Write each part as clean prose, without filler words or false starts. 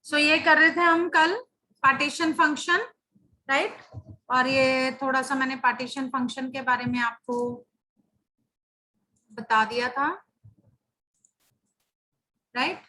सो ये कर रहे थे हम कल पार्टीशन फंक्शन, राइट। और ये थोड़ा सा मैंने पार्टीशन फंक्शन के बारे में आपको बता दिया था, राइट।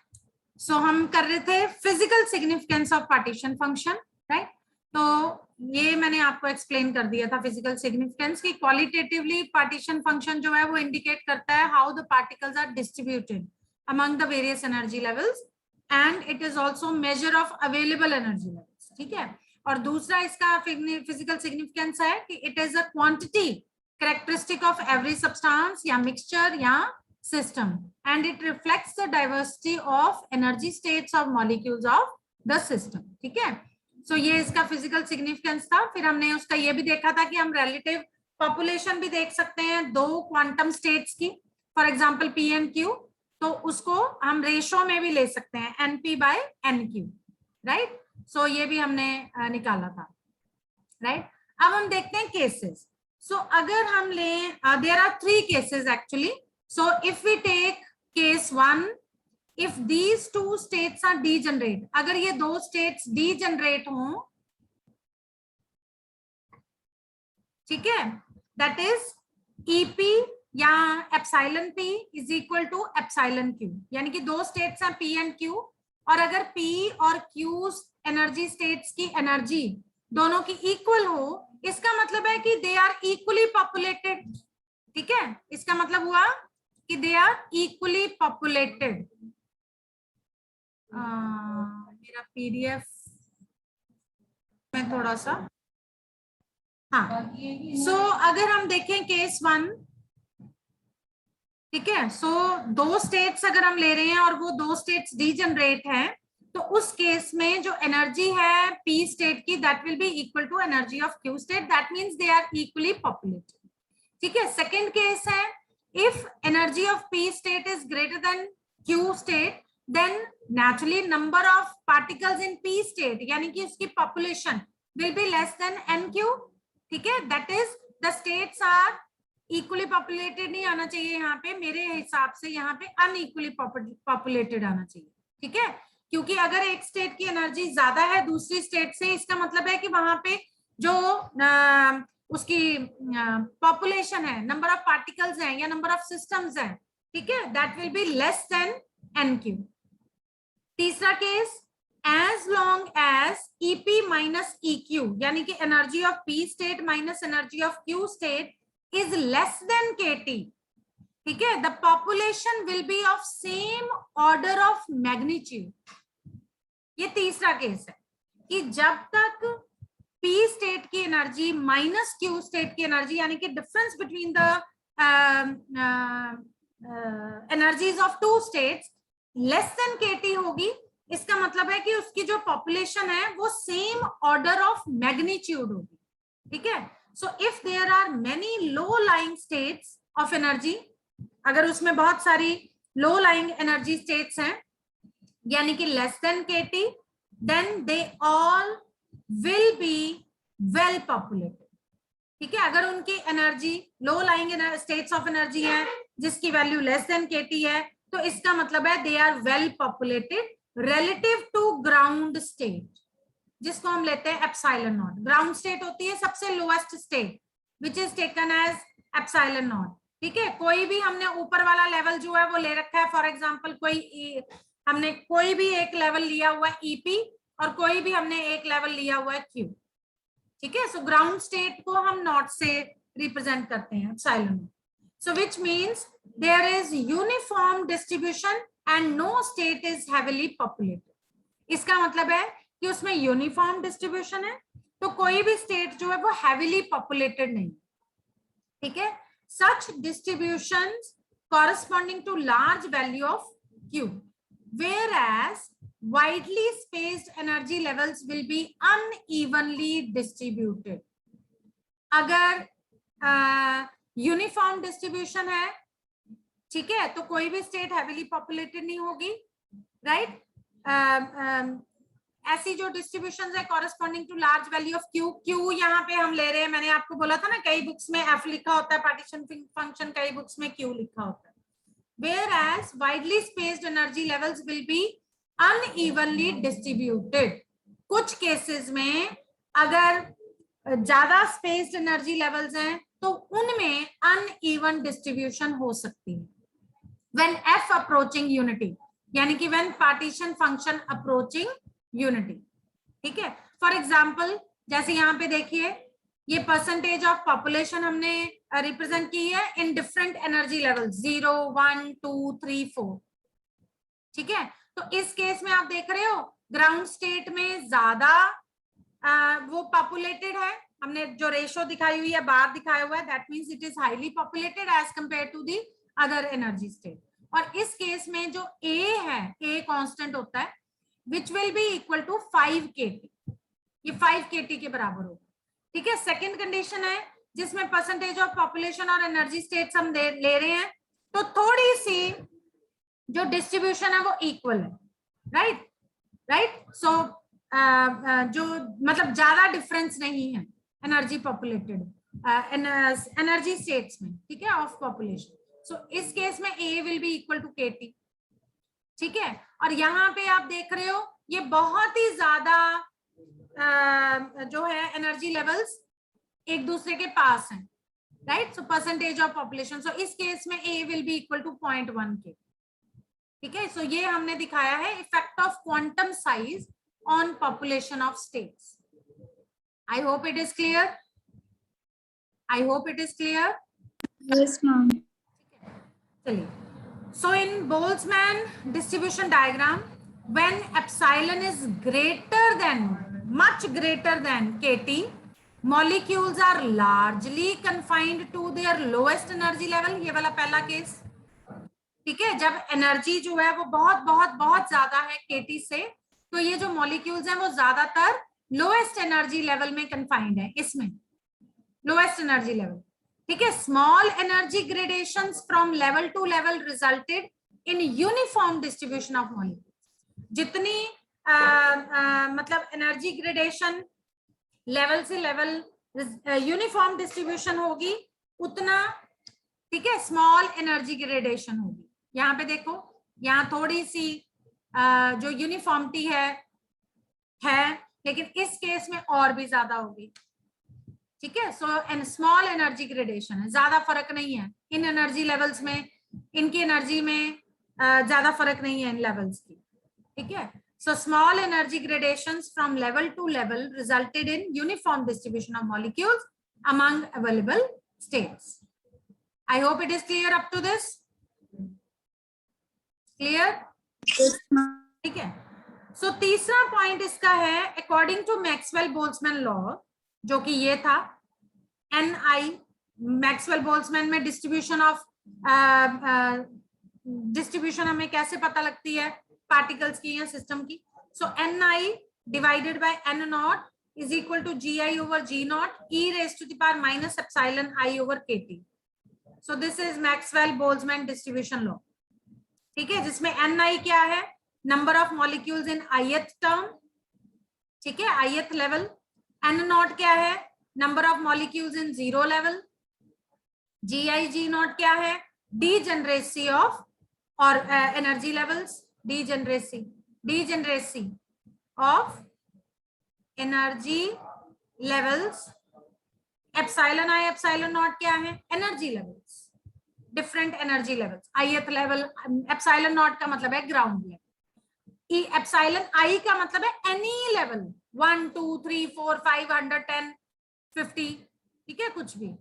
सो हम कर रहे थे physical significance of partition function, right. तो ये मैंने आपको एक्सप्लेन कर दिया था फिजिकल सिग्निफिकेंस की। क्वालिटेटिवली पार्टीशन फंक्शन जो है वो इंडिकेट करता है how the particles are distributed among the various energy levels and it is also measure of available energy levels, ठीक है। और दूसरा इसका फिजिकल सिग्निफिकेंस है कि it is a quantity characteristic of every substance या मिक्सचर या system and it reflects the diversity of energy states of molecules of the system, ठीक है। सो ये इसका फिजिकल सिग्निफिकेंस था। फिर हमने उसका ये भी देखा था कि हम रिलेटिव पॉपुलेशन भी देख सकते हैं दो क्वांटम स्टेट्स की, for example P and Q, तो उसको हम रेशो में भी ले सकते हैं एनपी बाय एनक्यू, राइट। सो ये भी हमने निकाला था, राइट। अब हम देखते हैं केसेस। सो अगर हम लें, there are 3 cases actually. So if we take case 1, if these 2 states are degenerate, अगर ये 2 states degenerate हों, ठीक है, that is EP या epsilon P is equal to epsilon Q, यानी कि 2 states हैं P and Q, और अगर P और Q एनर्जी स्टेट्स की एनर्जी दोनों की इक्वल हो, इसका मतलब है कि दे आर इक्वली पॉपुलेटेड, ठीक है। इसका मतलब हुआ कि दे आर इक्वली पॉपुलेटेड। मेरा पीडीएफ में थोड़ा सा, हाँ। सो अगर हम देखें केस 1, ठीक है, सो 2 स्टेट्स अगर हम ले रहे हैं और वो 2 स्टेट्स डीजनरेट हैं, तो उस केस में जो एनर्जी है पी स्टेट की that will be equal to energy of Q state, that means they are equally populated, ठीक है। सेकंड केस है, if energy of P state is greater than Q state, then naturally number of particles in P state यानी कि उसकी population will be less than NQ, ठीक है। That is the states are equally populated नहीं आना चाहिए यहाँ पे, मेरे हिसाब से यहाँ पे unequally populated आना चाहिए, ठीक है। क्योंकि अगर एक स्टेट की एनर्जी ज्यादा है दूसरी स्टेट से, इसका मतलब है कि वहां पे जो उसकी पॉपुलेशन है, नंबर ऑफ पार्टिकल्स हैं या नंबर ऑफ सिस्टम्स हैं, ठीक है, that will be less than NQ. तीसरा case, as long as EP minus EQ यानी कि energy of P state minus energy of Q state is less than KT, ठीक है, the population will be of same order of magnitude. ये तीसरा case है कि जब तक P स्टेट की एनर्जी माइनस Q स्टेट की एनर्जी यानी कि difference between the energies of 2 states less than KT होगी, इसका मतलब है कि उसकी जो पॉपुलेशन है वो सेम ऑर्डर ऑफ मैग्नीट्यूड होगी, ठीक है। So if there are many low lying states of energy, अगर उसमें बहुत सारी लो लाइंग एनर्जी स्टेट्स हैं यानी कि less than KT, then they all will be well populated, ठीक है। अगर उनकी energy low lying states of energy है जिसकी वैल्यू लेस देन KT है, तो इसका मतलब है they are well populated relative to ground state, जिसको हम लेते हैं एप्सिलॉन नॉट। ग्राउंड स्टेट होती है सबसे lowest state which is taken as epsilon naught, ठीक है। कोई भी हमने ऊपर वाला लेवल जो है वो ले रखा है, फॉर एग्जांपल हमने कोई भी एक लेवल लिया हुआ है ईपी और कोई भी हमने एक लेवल लिया हुआ है क्यू, ठीक है। सो ग्राउंड स्टेट को हम नॉट से रिप्रेजेंट करते हैं epsilon, so which means there is uniform distribution and no state is heavily populated. इसका मतलब है कि उसमें यूनिफॉर्म डिस्ट्रीब्यूशन है, तो कोई भी स्टेट जो है वो हेवीली पॉपुलेटेड नहीं, ठीक है। सच distributions corresponding to large value of Q, whereas widely spaced energy levels will be unevenly distributed। अगर यूनिफॉर्म डिस्ट्रीब्यूशन है, ठीक है, तो कोई भी स्टेट हैवीली पॉपुलेटेड नहीं होगी, राइट। ऐसी जो डिस्ट्रीब्यूशन है corresponding to large value of Q, Q यहाँ पे हम ले रहे हैं, मैंने आपको बोला था ना कई बुक्स में एफ लिखा होता है पार्टीशन फंक्शन, कई बुक्स में क्यू लिखा होता है. Whereas widely spaced energy levels will be unevenly distributed. कुछ केसेस में अगर ज्यादा स्पेस्ड एनर्जी लेवल्स हैं तो उनमें अनइवन डिस्ट्रीब्यूशन हो सकती है. When f approaching unity, यानी कि when partition function approaching unity. ठीक है. फॉर एग्जाम्पल जैसे यहाँ पे देखिए ये परसेंटेज ऑफ पॉपुलेशन हमने रिप्रेजेंट की है इन डिफरेंट एनर्जी लेवल 0, 1, 2, 3, 4. ठीक है. तो इस केस में आप देख रहे हो ग्राउंड स्टेट में ज्यादा वो पॉपुलेटेड है, हमने जो रेशो दिखाई हुई है बार दिखाया हुआ है, that means it is highly populated as compared to the other energy state. और इस केस में जो A है, A कांस्टेंट होता है which will be equal to 5 kT. ये 5 kT के बराबर होगा. ठीक है. सेकेंड कंडीशन है जिसमें परसेंटेज ऑफ पॉपुलेशन और एनर्जी स्टेट्स हम ले रहे हैं तो थोड़ी सी जो डिस्ट्रीब्यूशन है वो इक्वल है. राइट. सो जो मतलब ज्यादा डिफरेंस नहीं है एनर्जी पॉपुलेटेड एनर्जी स्टेट्स में. ठीक है. Of population. सो इस केस में A will be equal to KT. ठीक है. और यहाँ पे आप देख रहे हो ये बहुत ही ज्यादा जो है एनर्जी लेवल्स एक दूसरे के पास हैं. Right. So percentage of population, so इस केस में A will be equal to 0.1 K. ठीक है. सो ये हमने दिखाया है effect of quantum size on population of states. I hope it is clear. I hope it is clear. Yes, ma'am. चलिए. So in Boltzmann distribution diagram when epsilon is greater than, much greater than KT, molecules are largely confined to their lowest energy level. ये वाला पहला case. ठीक है. जब energy जो है वो बहुत बहुत बहुत ज्यादा है KT से, तो ये जो मॉलिक्यूल्स हैं वो ज्यादातर लोएस्ट एनर्जी लेवल में कन्फाइंड है. इसमें लोएस्ट एनर्जी लेवल. ठीक है. Small energy gradations from level to level resulted in uniform distribution of molecules. जितनी मतलब एनर्जी ग्रेडेशन लेवल से लेवल यूनिफॉर्म डिस्ट्रीब्यूशन होगी उतना, ठीक है, स्मॉल एनर्जी ग्रेडेशन होगी. यहाँ पे देखो यहाँ थोड़ी सी जो यूनिफॉर्मिटी है लेकिन इस केस में और भी ज्यादा होगी. ठीक है. सो एन स्मॉल एनर्जी ग्रेडेशन है, ज्यादा फर्क नहीं है इन एनर्जी लेवल्स में, इनकी एनर्जी में ज्यादा फर्क नहीं है इन लेवल्स की. ठीक है. So small energy gradations from level to level resulted in uniform distribution of molecules among available states. I hope it is clear up to this. Clear? ठीक है. So तीसरा पॉइंट इसका है according to Maxwell-Boltzmann law, जो कि ये था NI, Maxwell-Boltzmann में डिस्ट्रीब्यूशन ऑफ डिस्ट्रीब्यूशन हमें कैसे पता लगती है पार्टिकल्स की या सिस्टम की. So Ni divided by N naught is equal to Gi over G naught e raise to the power minus epsilon I over KT. So this is Maxwell Boltzmann distribution law. ठीक है. जिसमें Ni क्या है, number of molecules in ith term. ठीक है. ith level. N naught क्या है, number of molecules in 0 level. Gi G naught क्या है, डीजेनरेसी ऑफ और energy levels, degeneracy of energy levels. epsilon I epsilon naught क्या है, energy levels, different energy levels. ith level epsilon naught का मतलब है ground level. epsilon I का मतलब है any level 1 2 3 4 5 110 50. ठीक है. कुछ भी.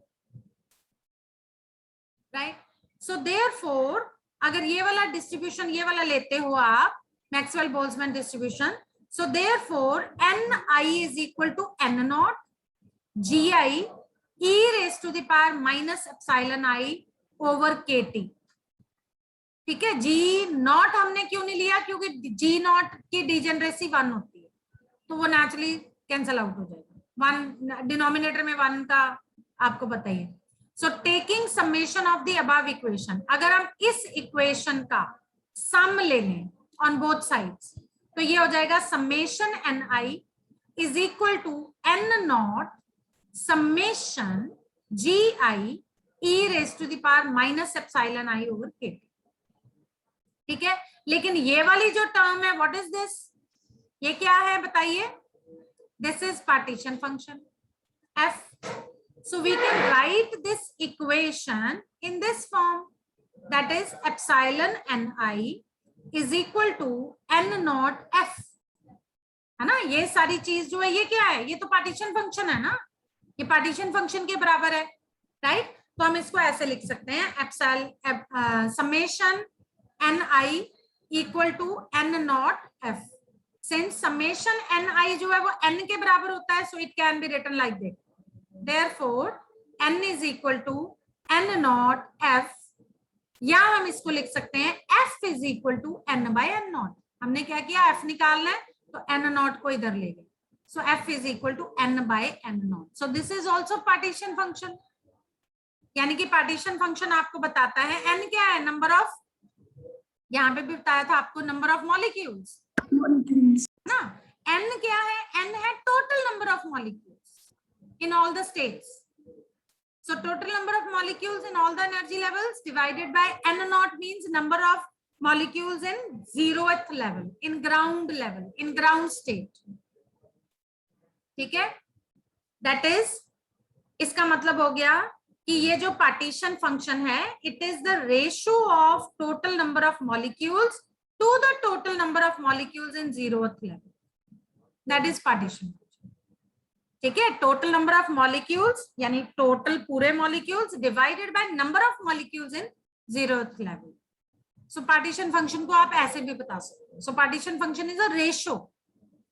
राइट. सो therefore अगर ये वाला डिस्ट्रीब्यूशन ये वाला लेते हो आप Maxwell-Boltzmann distribution, so therefore Ni is equal to N naught Gi e raised to the power minus epsilon I over KT. ठीक है. G नॉट हमने क्यों नहीं लिया, क्योंकि G नॉट की डिजेनरेसी 1 होती है तो वो नेचुरली कैंसल आउट हो जाएगा. 1 डिनोमिनेटर में 1 का आपको पता ही है. So taking summation of the above equation, अगर हम इस इक्वेशन का सम ले लें on both sides, तो ये हो जाएगा summation N I is equal to N naught summation G I E raise to the power minus epsilon I over K. ठीक है, लेकिन ये वाली जो टर्म है व्हाट इज दिस, ये क्या है बताइए? This is partition function F. So we can write this equation in this form, that is epsilon ni is equal to n naught f, है ना? ये सारी चीज जो है ये क्या है? ये तो पार्टीशन फंक्शन है ना, ये पार्टीशन फंक्शन के बराबर है, राइट? तो हम इसको ऐसे लिख सकते हैं epsilon summation N I equal to N nought F. Since summation N I जो है वो n के बराबर होता है, so it can be written like this, therefore n is equal to n naught f, या हम इसको लिख सकते हैं f is equal to n by n naught। हमने क्या किया, f निकालना है तो n naught को इधर ले गए, so f is equal to n by n naught। so this is also partition function, यानी कि पार्टीशन फंक्शन आपको बताता है n क्या है, नंबर ऑफ, यहाँ पे भी बताया था आपको, नंबर ऑफ मॉलिक्यूल्स ना। n क्या है, n है total number of molecules in all the states. So total number of molecules in all the energy levels divided by n naught means number of molecules in 0th level, in ground level, in ground state. ठीक है, that is, इसका मतलब हो गया कि ये जो partition function है, it is the ratio of total number of molecules to the total number of molecules in 0th level. That is partition. ठीक है, टोटल नंबर ऑफ मॉलिक्यूल्स यानी टोटल पूरे molecules divided by number of molecules in 0th level. So partition function को आप ऐसे भी बता सकते हो। So partition function is a ratio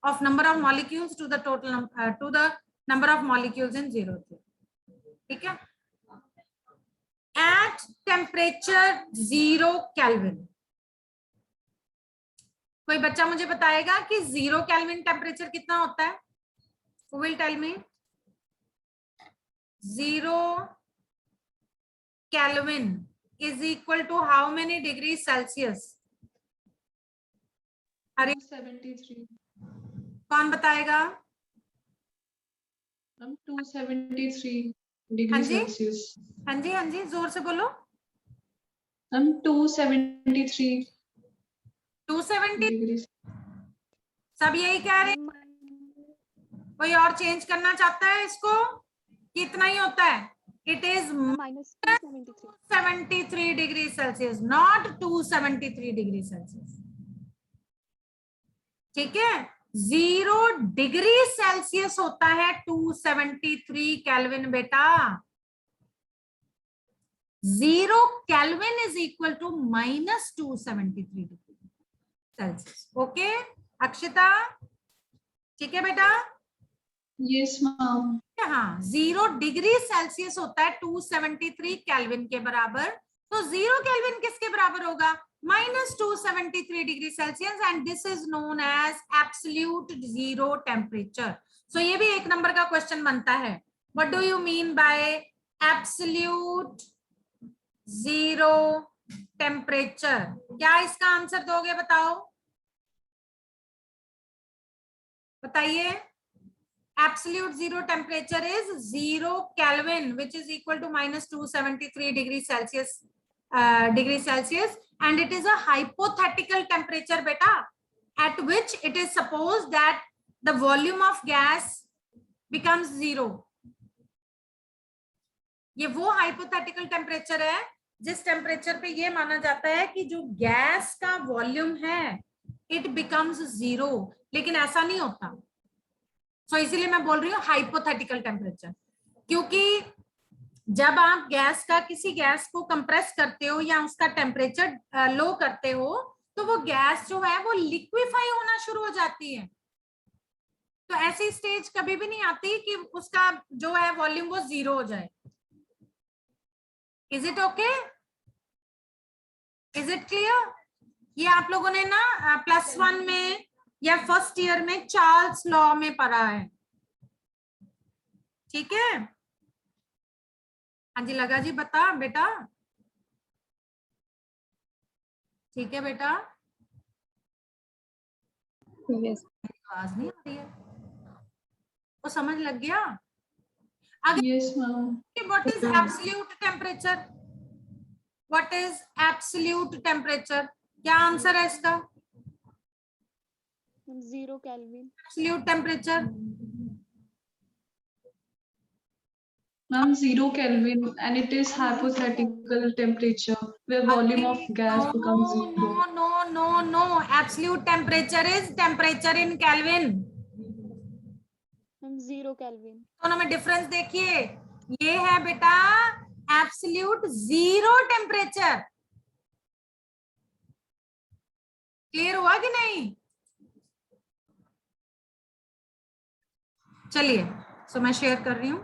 of number of molecules to the total to the number of molecules in 0th level. ठीक है, at temperature 0 kelvin, कोई बच्चा मुझे बताएगा कि 0 केल्विन टेम्परेचर कितना होता है? Who will tell me? 0 Kelvin is equal to how many degrees Celsius? अरे 73। कौन बताएगा? 273 डिग्री सेल्सियस। हाँ जी, हाँ जी, जोर से बोलो। 273 270। सब यही कह रहे हैं, कोई और चेंज करना चाहता है इसको? कितना ही होता है? It is -273 degree Celsius, not 273 degree Celsius. ठीक है, 0 डिग्री सेल्सियस होता है 273 केल्विन बेटा। 0 Kelvin is equal to -273 degree Celsius. Okay Akshita, ठीक है बेटा? Yes ma'am. हाँ, 0 डिग्री सेल्सियस होता है 273 केल्विन के बराबर। तो 0 केल्विन किसके बराबर होगा? -273 degree Celsius, and this is known as absolute zero temperature. So ये भी एक नंबर का क्वेश्चन बनता है। What do you mean by absolute zero temperature? क्या इसका आंसर दोगे? बताओ, बताइए। Absolute zero temperature is 0 Kelvin, which is equal to -273 degree Celsius, and it is a hypothetical temperature, beta, at which it is supposed that the volume of gas becomes 0. ये वो hypothetical temperature है जिस temperature पे ये माना जाता है कि जो गैस का वॉल्यूम है it becomes 0, लेकिन ऐसा नहीं होता। इसीलिए मैं बोल रही हूँ हाइपोथेटिकल टेम्परेचर, क्योंकि जब आप गैस का, किसी गैस को कंप्रेस करते हो या उसका टेम्परेचर लो करते हो, तो वो गैस जो है वो लिक्विफाई होना शुरू हो जाती है। तो ऐसी स्टेज कभी भी नहीं आती कि उसका जो है वॉल्यूम वो 0 हो जाए। Is it okay? Is it clear? ये आप लोगों ने ना +1 में या फर्स्ट ईयर में चार्ल्स लॉ में पढ़ा है। ठीक है, हाँ जी, लगा जी, बता बेटा। ठीक है बेटा, Yes. आवाज नहीं आ रही है, वो समझ लग गया? आगे Yes, ma'am. What is absolute temperature? What is absolute temperature? क्या आंसर है इसका? 0 Kelvin. Absolute temperature Ma'am, 0 Kelvin, and it is hypothetical temperature where volume of gas becomes zero. No. Absolute temperature is temperature in Kelvin. 0 Kelvin. दोनों में difference देखिए, ये है बेटा absolute zero temperature. Clear हुआ कि नहीं? चलिए, सो मैं शेयर कर रही हूं।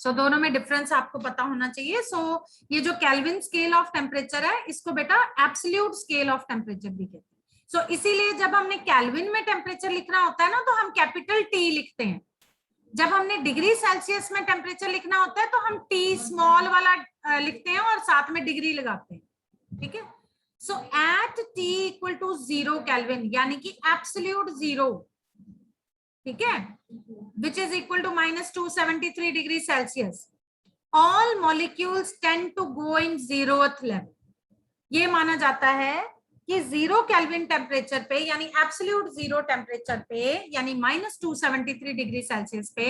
सो दोनों में डिफरेंस आपको पता होना चाहिए। सो ये जो केल्विन स्केल ऑफ टेम्परेचर है, इसको बेटा एब्सोल्यूट स्केल ऑफ टेम्परेचर भी कहते हैं। सो इसीलिए जब हमने केल्विन में टेम्परेचर लिखना होता है ना, तो हम कैपिटल टी लिखते हैं। जब हमने डिग्री सेल्सियस में टेम्परेचर लिखना होता है तो हम टी स्मॉल वाला लिखते हैं और साथ में डिग्री लगाते हैं, ठीक है? So at T equal to 0 kelvin, यानी कि एब्सोल्यूट जीरो, ठीक है, which is equal to -273 degree Celsius, all molecules tend to go in 0th level. ये माना जाता है कि 0 केल्विन टेम्परेचर पे, यानी एब्सोल्यूट जीरो टेम्परेचर पे, यानी -273 डिग्री सेल्सियस पे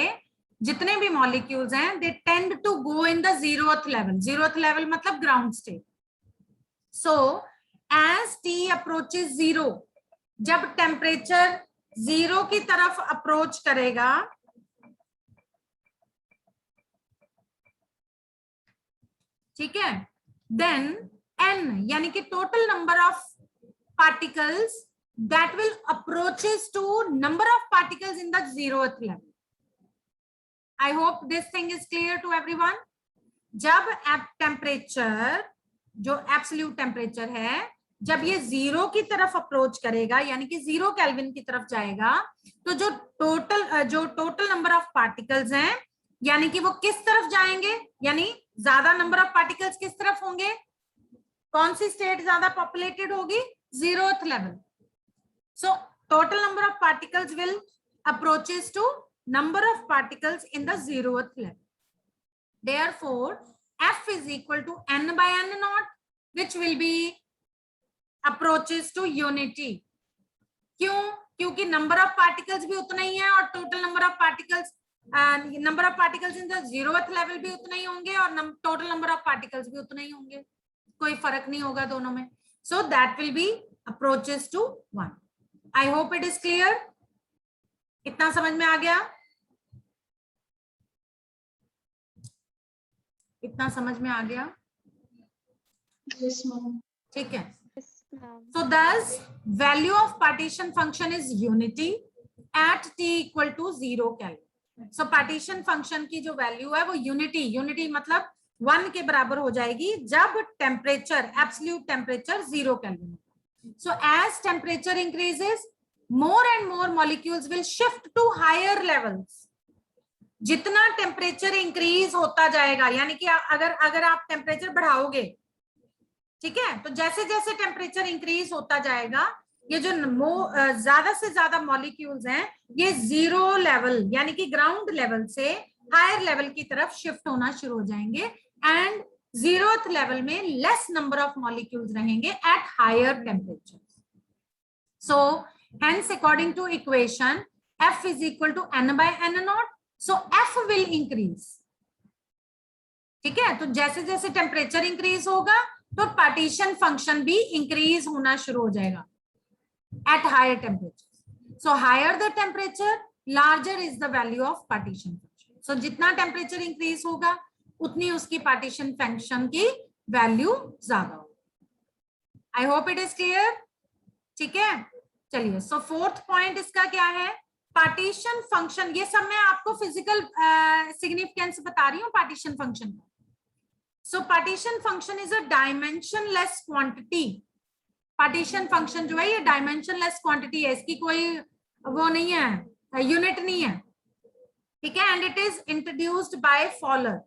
जितने भी मॉलिक्यूल्स हैं, they tend to go in the 0th level. 0th level मतलब ground state. So as T approaches 0, जब टेम्परेचर 0 की तरफ अप्रोच करेगा, ठीक है, देन n यानी कि total number of particles that will approaches to number of particles in the 0th level. I hope this thing is clear to everyone. जब temperature, जो एब्सोल्यूट टेम्परेचर है, जब ये 0 की तरफ अप्रोच करेगा, यानी कि 0 केल्विन की तरफ जाएगा, तो जो टोटल नंबर ऑफ पार्टिकल्स हैं, यानी कि वो किस तरफ जाएंगे, यानी ज्यादा नंबर ऑफ पार्टिकल्स किस तरफ होंगे? कौन सी स्टेट ज्यादा पॉपुलेटेड होगी? 0th level. So total number of particles will approaches to number of particles in the 0th level. Therefore, F is equal to n by n naught, which will be approaches to unity. क्यों? क्योंकि number of particles भी उतना ही है और total number of particles in the 0th level भी उतना ही होंगे और total number of particles भी उतना ही होंगे, कोई फर्क नहीं होगा दोनों में। So that will be approaches to 1. I hope it is clear. इतना समझ में आ गया? इतना समझ में आ गया? Yes, ma'am. ठीक है। Yes, ma'am. So thus value of partition function is unity at t equal to 0 Kelvin. So partition function की जो वैल्यू है वो यूनिटी मतलब 1 के बराबर हो जाएगी जब temperature, absolute temperature 0 kelvin. So as temperature increases, more and more molecules will shift to higher levels. जितना टेम्परेचर इंक्रीज होता जाएगा, यानी कि अगर आप टेम्परेचर बढ़ाओगे, ठीक है, तो जैसे जैसे टेम्परेचर इंक्रीज होता जाएगा, ये जो ज्यादा से ज्यादा मॉलिक्यूल्स हैं, ये 0 लेवल यानी कि ग्राउंड लेवल से हायर लेवल की तरफ शिफ्ट होना शुरू हो जाएंगे, एंड 0th लेवल में लेस नंबर ऑफ मॉलिक्यूल्स रहेंगे at higher temperature. So hence according to equation F is equal to n by n naught, so F will increase, ठीक है। तो जैसे जैसे टेम्परेचर इंक्रीज होगा तो पार्टीशन फंक्शन भी इंक्रीज होना शुरू हो जाएगा at higher temperature. So higher the temperature, larger is the value of partition function. So जितना टेम्परेचर इंक्रीज होगा उतनी उसकी पार्टीशन फंक्शन की वैल्यू ज्यादा होगी। आई होप इट इज क्लियर, ठीक है। चलिए, सो 4th पॉइंट इसका क्या है? Partition function. ये सब मैं आपको फिजिकल सिग्निफिकेंस बता रही हूँ पार्टीशन फंक्शन का। So partition function is a dimensionless quantity. Partition function जो है ये डायमेंशनलेस क्वांटिटी है, इसकी कोई वो नहीं है, यूनिट नहीं है, ठीक है, and it is introduced by Fowler,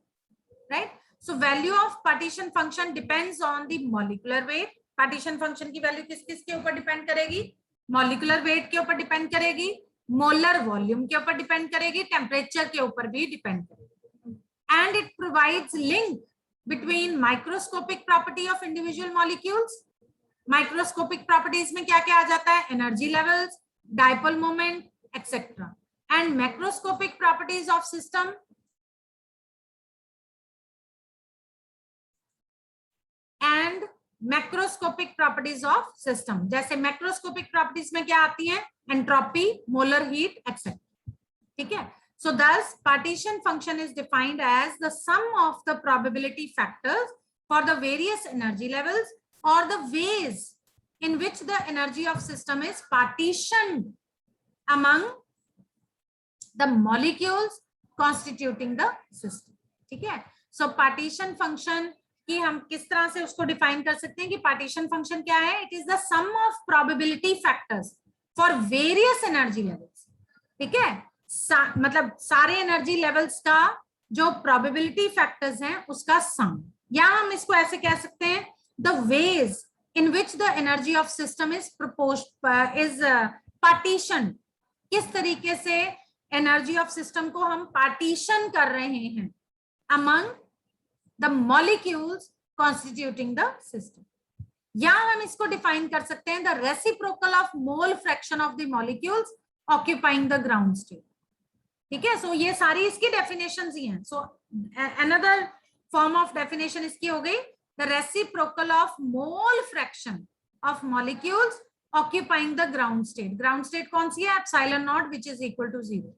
right. So value of partition function depends on the molecular weight. Partition function की वैल्यू किस किस के ऊपर डिपेंड करेगी? मॉलिक्यूलर वेट के ऊपर डिपेंड करेगी, मोलर वॉल्यूम के ऊपर डिपेंड करेगी, टेम्परेचर के ऊपर भी डिपेंड करेगी. And it provides link between microscopic property of individual molecules. Microscopic properties में क्या क्या आ जाता है? Energy levels, dipole moment etcetera. And macroscopic properties of system and macroscopic properties of system. जैसे मैक्रोस्कोपिक प्रॉपर्टीज में क्या आती है? Entropy, molar heat etcetera. ठीक है. So thus partition function is defined as the sum of the probability factors for the various energy levels or the ways in which the energy of system is partitioned among the molecules constituting the system. ठीक है. So partition function कि हम किस तरह से उसको define कर सकते हैं कि पार्टीशन फंक्शन क्या है? It is the sum of probability factors for various energy levels. ठीक है. मतलब सारे एनर्जी लेवल्स का जो प्रोबेबिलिटी फैक्टर्स हैं उसका सम. या हम इसको ऐसे कह सकते हैं, the ways in which the energy of system is partition. किस तरीके से एनर्जी ऑफ सिस्टम को हम पार्टीशन कर रहे हैं among the molecules constituting the system. या हम इसको डिफाइन कर सकते हैं, the reciprocal of mole fraction of the molecules occupying the ground state. ठीक है. सो ये सारी इसकी डेफिनेशंस ही हैं. सो another form of definition इसकी हो गई, the reciprocal of mole fraction of molecules occupying the ground state. ground state कौन सी है? epsilon naught which is equal to 0.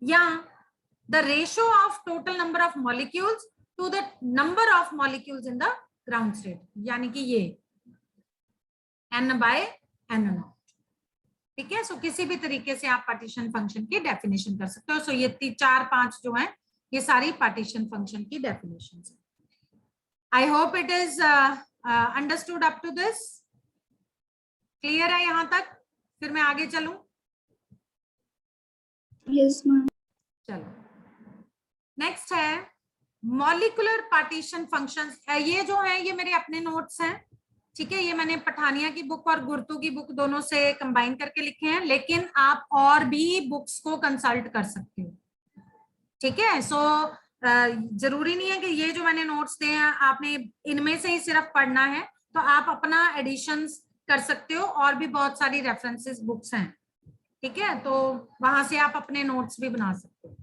या the ratio of total number of molecules to the number of molecules in the ground state, यानी कि ये n by n naught. ठीक है. सो किसी भी तरीके से आप पार्टीशन फंक्शन की डेफिनेशन कर सकते हो. सो ये 4-5 जो है ये सारी पार्टीशन फंक्शन की डेफिनेशन है. I hope it is understood up to this. Clear है यहां तक? फिर मैं आगे चलूं. Yes, ma'am. चलो नेक्स्ट है मॉलिक्यूलर पार्टीशन फंक्शंस. ये जो है ये मेरे अपने नोट्स हैं. ठीक है. ये मैंने पठानिया की बुक और गुर्तू की बुक दोनों से कंबाइन करके लिखे हैं, लेकिन आप और भी बुक्स को कंसल्ट कर सकते हो. ठीक है. सो जरूरी नहीं है कि ये जो मैंने नोट्स दिए हैं आपने इनमें से ही सिर्फ पढ़ना है. तो आप अपना एडिशंस कर सकते हो. और भी बहुत सारी रेफरेंसेस बुक्स हैं. ठीक है. तो वहां से आप अपने नोट्स भी बना सकते हो.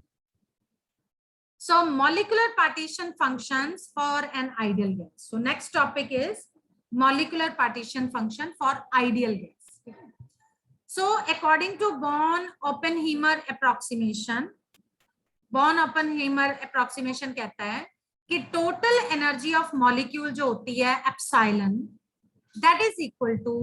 So molecular partition functions for an ideal gas. So next topic is molecular partition function for ideal gas. So according to Born-Oppenheimer approximation कहता है कि total energy of molecule जो होती है epsilon, that is equal to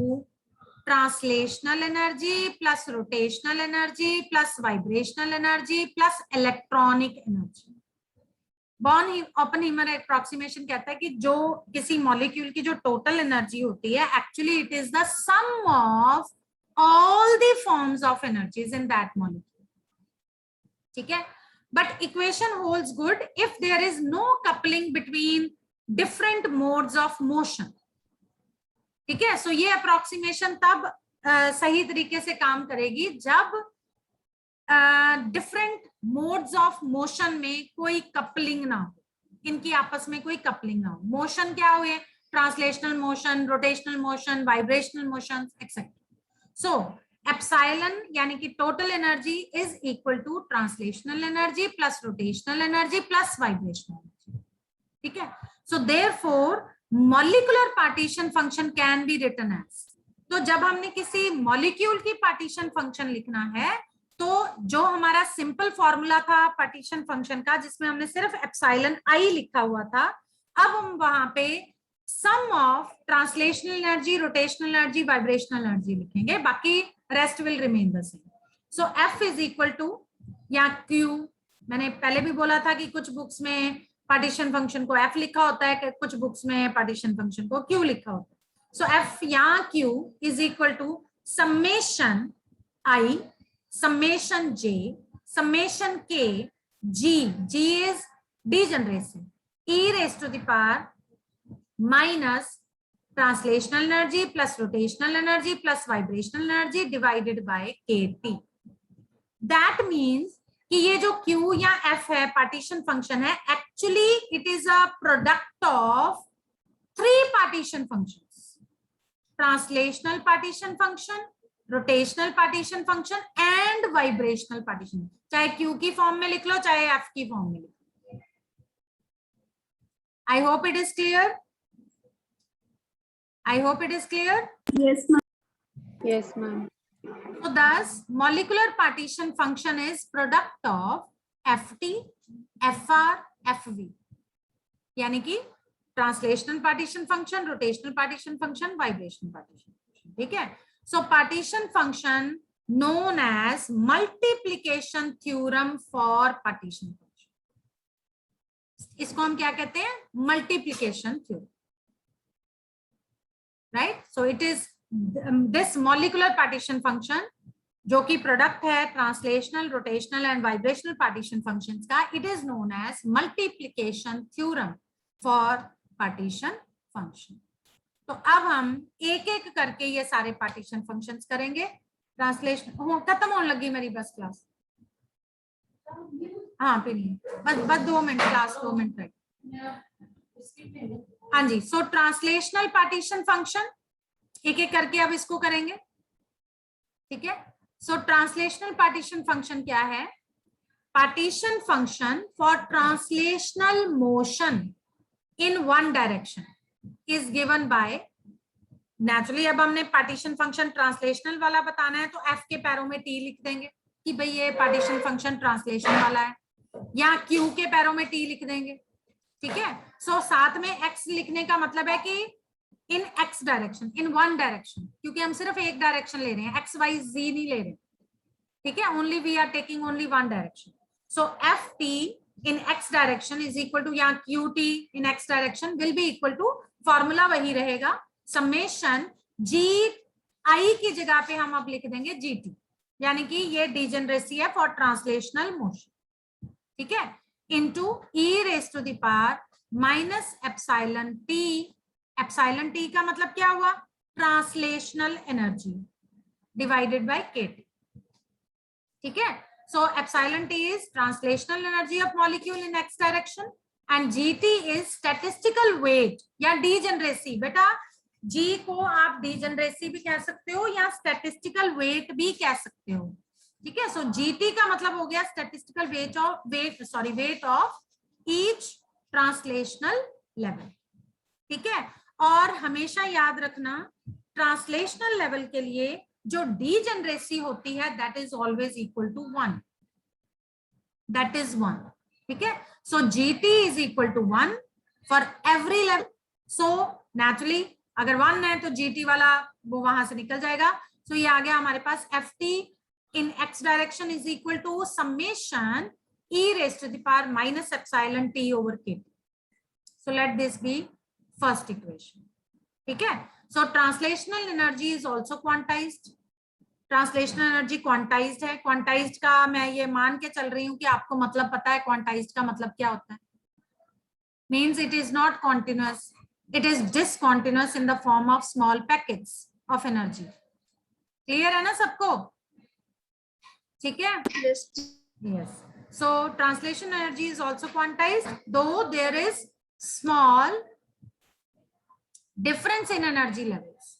translational energy plus rotational energy plus vibrational energy plus electronic energy. Born-Oppenheimer approximation कहता है कि जो किसी मॉलिक्यूल की जो टोटल एनर्जी होती है actually it is the sum of all the forms of energies in that molecule. ठीक है. But equation holds good if there is no coupling between different modes of motion. ठीक है. So ये approximation तब सही तरीके से काम करेगी जब डिफरेंट मोड्स ऑफ मोशन में कोई कपलिंग ना हो, इनकी आपस में कोई कपलिंग ना हो. मोशन क्या हुए? Translational motion, rotational motion, vibrational motion etcetera. So epsilon यानी कि total energy is equal to translational energy plus rotational energy plus vibrational energy. ठीक है. So therefore molecular partition function can be written as. तो जब हमने किसी molecule की partition function लिखना है तो जो हमारा सिंपल फॉर्मूला था पार्टीशन फंक्शन का जिसमें हमने सिर्फ एप्सिलॉन आई लिखा हुआ था, अब हम वहां पे sum of translational energy, rotational energy, vibrational energy लिखेंगे. बाकी rest will remain the same. So F is equal to या क्यू. मैंने पहले भी बोला था कि कुछ बुक्स में पार्टीशन फंक्शन को एफ लिखा होता है, कुछ बुक्स में पार्टीशन फंक्शन को क्यू लिखा होता है. सो एफ या Q is equal to summation I, summation j, summation k, g is degeneration, e raised to the power minus translational energy plus rotational energy plus vibrational energy divided by kT. That means कि ये जो Q या F है partition function है, actually it is a product of 3 partition functions, translational partition function, rotational partition function and vibrational partition. चाहे Q की form में लिख लो चाहे F की फॉर्म में लिख लो. I hope it is clear. I hope it is clear. Yes, ma'am. Yes, ma'am. So thus molecular partition function is product of FT, FR, FV. यानी कि translational partition function, rotational partition function, vibrational partition function. ठीक है. So partition function known as multiplication theorem for partition function. इसको हम क्या कहते हैं? Multiplication theorem. Right. So it is this molecular partition function जो कि प्रोडक्ट है translational, rotational and vibrational partition functions का, it is known as multiplication theorem for partition function. तो अब हम एक एक करके ये सारे पार्टीशन फंक्शंस करेंगे. ट्रांसलेशन खत्म होने लगी मेरी बस क्लास. हाँ फिर बस 2 मिनट क्लास, 2 मिनट तक. हाँ जी. सो ट्रांसलेशनल पार्टीशन फंक्शन एक एक करके अब इसको करेंगे. ठीक है. सो ट्रांसलेशनल पार्टीशन फंक्शन क्या है? Partition function for translational motion in one direction is given bye, naturally अब हमने पार्टीशन फंक्शन ट्रांसलेशनल वाला बताना है तो F के पैरों में T लिख देंगे कि भाई ये पार्टीशन फंक्शन ट्रांसलेशन वाला है, या Q के पैरों में T लिख देंगे. ठीक है. सो साथ में X लिखने का मतलब है कि इन X direction, in one direction, क्योंकि हम सिर्फ एक डायरेक्शन ले रहे हैं, X Y Z नहीं ले रहे. ठीक है. Only we are taking only one direction. So FT in X direction is equal to, या QT in X direction will be equal to, formula वही रहेगा, समेशन GI की जगह पे हम अब लिख देंगे GT, यानी कि ये डिजेनरेसी है फॉर ट्रांसलेशनल मोशन. ठीक है. Into E raised to the power minus epsilon T. Epsilon T का मतलब क्या हुआ? Translational energy divided by KT. ठीक है. So epsilon T is translational energy of molecule in X direction and GT is statistical weight या degeneracy. बेटा G को आप degeneracy भी कह सकते हो या statistical weight भी कह सकते हो. ठीक है. So GT का मतलब हो गया statistical weight of each translational level. ठीक है. और हमेशा याद रखना translational level के लिए जो degeneracy होती है that is always equal to 1. That is 1. ठीक है. So GT is equal to 1 for every level. So naturally अगर 1 है तो GT वाला वो वहां से निकल जाएगा. So ये आ गया हमारे पास FT in X direction is equal to summation E raised to the power minus epsilon T over KT. So let this be first equation. ठीक है. So translational energy is also quantized. Translational energy quantized है. Quantized का मैं ये मान के चल रही हूँ कि आपको मतलब पता है क्वांटाइज्ड का मतलब क्या होता है. Means it is not continuous, it is discontinuous in the form of small packets of energy. Clear है ना सबको? ठीक है. Yes. So translation energy is also quantized though there is small difference in energy levels.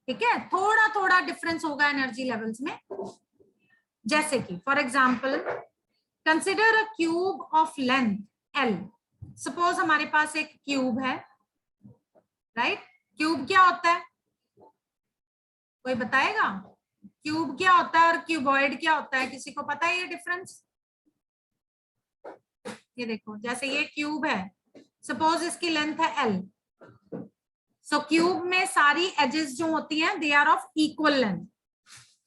ठीक है. थोड़ा थोड़ा difference होगा एनर्जी लेवल्स में. जैसे कि for example consider a cube of length L. Suppose हमारे पास एक क्यूब है. राइट. क्यूब क्या होता है? कोई बताएगा? क्यूब क्या होता है और क्यूबॉइड क्या होता है? किसी को पता है ये डिफरेंस? ये देखो, जैसे ये क्यूब है, सपोज इसकी लेंथ है L. सो क्यूब में सारी एजेस जो होती हैं they are of equal length.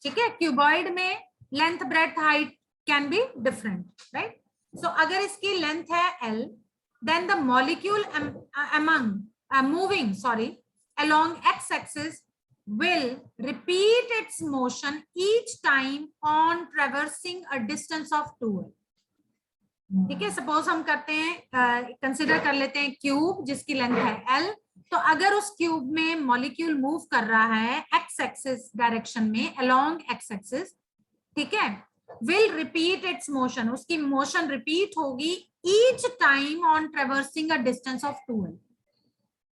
ठीक है. क्यूबॉइड में length, breadth, height can be different. Right. So अगर इसकी लेंथ है L, then the molecule moving along x axis will repeat its motion each time on traversing a distance of 2L. ठीक है. Suppose हम करते हैं, consider कर लेते हैं क्यूब जिसकी लेंथ है L. तो अगर उस क्यूब में मॉलिक्यूल मूव कर रहा है एक्स एक्सिस डायरेक्शन में अलोंग एक्स एक्सिस, ठीक है, विल रिपीट इट्स मोशन, उसकी मोशन रिपीट होगी each time on traversing a distance of 2l,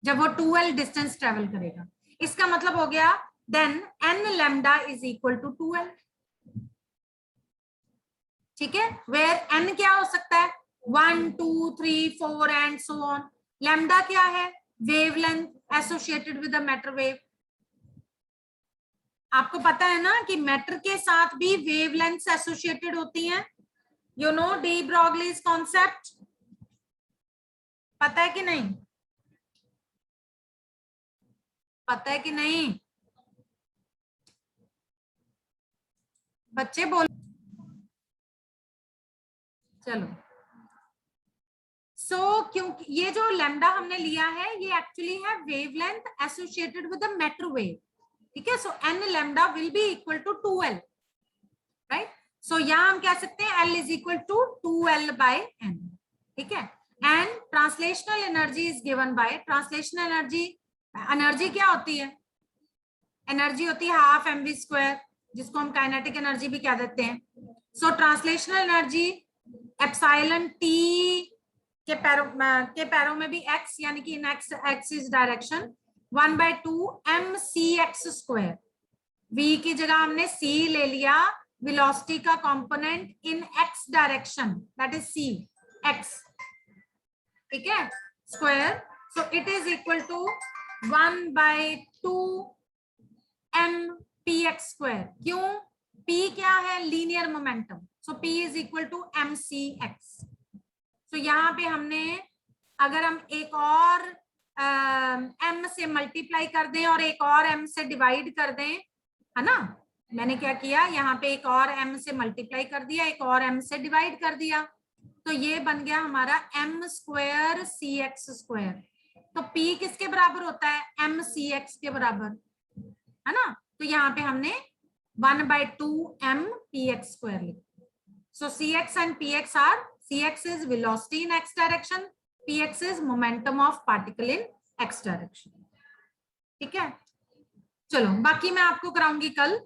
जब वो 2l डिस्टेंस ट्रेवल करेगा। इसका मतलब हो गया then n lambda is equal to 2l, ठीक है, वेयर n क्या हो सकता है 1 2 3 4 एंड सो ऑन। लैम्डा क्या है, wavelength associated with the matter wave. आपको पता है ना कि मैटर के साथ भी वेवलेंथ्स एसोसिएटेड होती हैं, you know de Broglie's concept, पता है कि नहीं, पता है कि नहीं बच्चे, बोल। चलो क्योंकि ये जो लैम्डा हमने लिया है ये एक्चुअली है wavelength associated with the matter wave, ठीक है। So n lambda will be equal to 2l, right. So यहां हम कह सकते हैं l is equal to 2l by n, ठीक है। And translational energy is given by, translational energy क्या होती है, एनर्जी होती है हाफ mv², जिसको हम काइनेटिक एनर्जी भी कह देते हैं। सो ट्रांसलेशनल एनर्जी एप्सिलॉन t के पैरों में भी x यानी कि इन x axis direction 1/2 mcx², v की जगह हमने c ले लिया, वेलोसिटी का component in x direction that is c x, ठीक है, square. So it is equal to 1/2 mpx²। क्यों, p क्या है, linear momentum, so p is equal to mcx। तो यहाँ पे हमने अगर हम एक और m से मल्टीप्लाई कर दें और एक और m से डिवाइड कर दें, है ना, मैंने क्या किया, यहाँ पे एक और m से मल्टीप्लाई कर दिया, एक और m से डिवाइड कर दिया, तो ये बन गया हमारा m² cx²। तो p किसके बराबर होता है, mcx के बराबर, है ना। तो यहाँ पे हमने 1/2 mpx² लिखा। So cx and px are, cx is velocity in x direction, px is momentum of particle in x direction, ठीक है। चलो बाकी मैं आपको कराऊंगी कल।